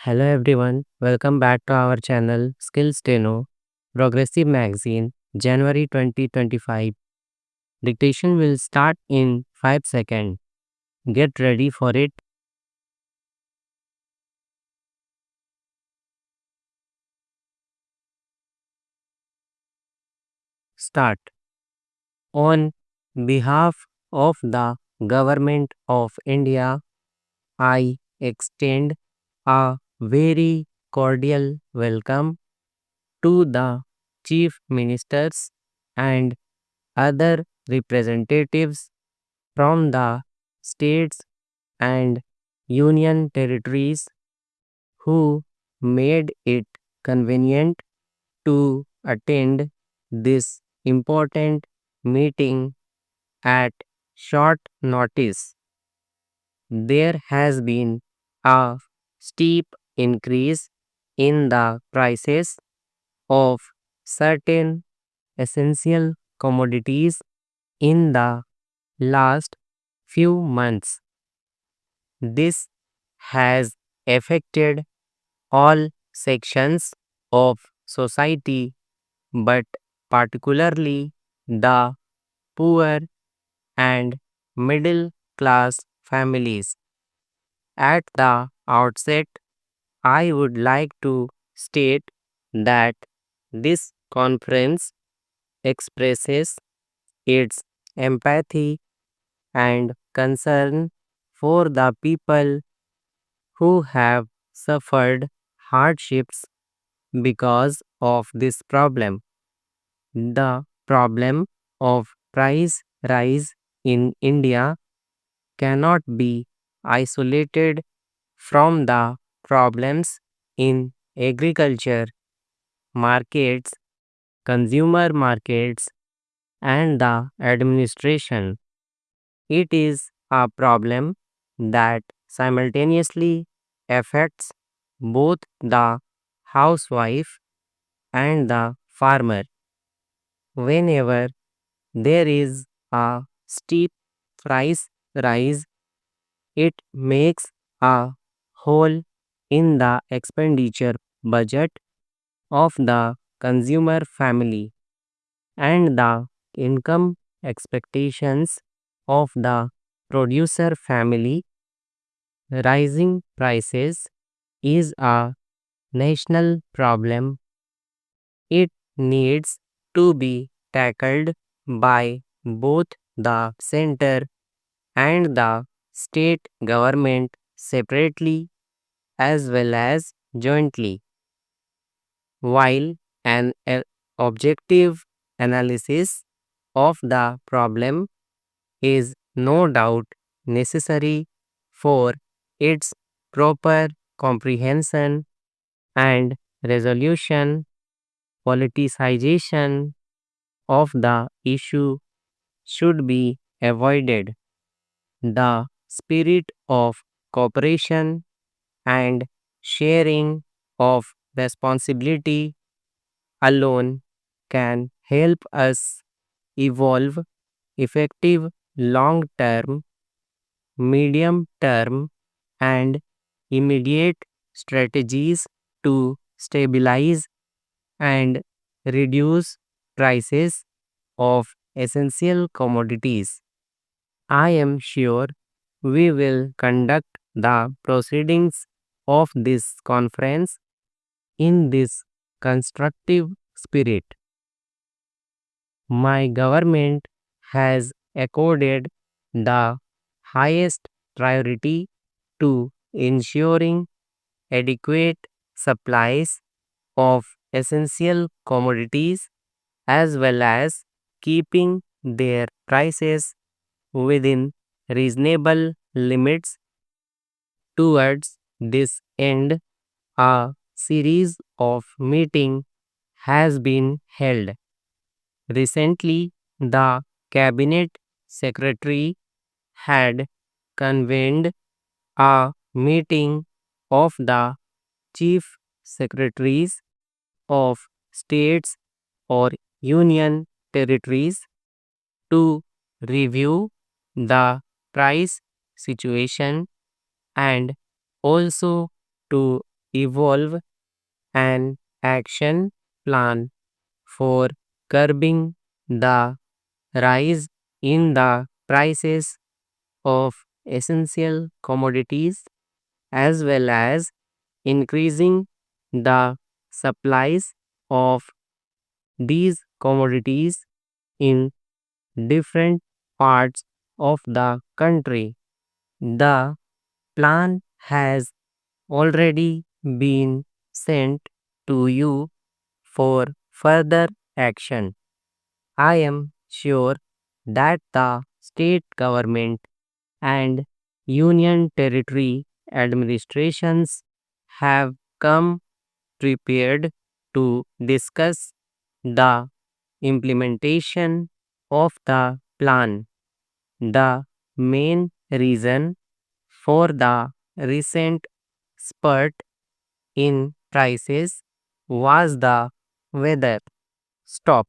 Hello everyone, welcome back to our channel Skills Steno, Progressive Magazine, January 2025. Dictation will start in 5 seconds. Get ready for it. Start. On behalf of the Government of India, I extend a very cordial welcome to the Chief Ministers and other representatives from the states and union territories who made it convenient to attend this important meeting at short notice. There has been a steep increase in the prices of certain essential commodities in the last few months. This has affected all sections of society, but particularly the poor and middle class families. At the outset, I would like to state that this conference expresses its empathy and concern for the people who have suffered hardships because of this problem. The problem of price rise in India cannot be isolated from the problems in agriculture, markets, consumer markets, and the administration. It is a problem that simultaneously affects both the housewife and the farmer. Whenever there is a steep price rise, it makes a hole in the expenditure budget of the consumer family and the income expectations of the producer family. Rising prices is a national problem. It needs to be tackled by both the center and the state government separately as well as jointly. While an objective analysis of the problem is no doubt necessary for its proper comprehension and resolution, politicization of the issue should be avoided. The spirit of cooperation and sharing of responsibility alone can help us evolve effective long term, medium term, and immediate strategies to stabilize and reduce prices of essential commodities. I am sure we will conduct the proceedings of this conference in this constructive spirit. My government has accorded the highest priority to ensuring adequate supplies of essential commodities as well as keeping their prices within reasonable limits. Towards this end, a series of meetings has been held. Recently, the Cabinet Secretary had convened a meeting of the Chief Secretaries of states or union territories to review the price situation and also to evolve an action plan for curbing the rise in the prices of essential commodities as well as increasing the supplies of these commodities in different parts of the country. The plan has already been sent to you for further action. I am sure that the state government and union territory administrations have come prepared to discuss the implementation of the plan. The main reason for the recent spurt in prices was the weather. Stop.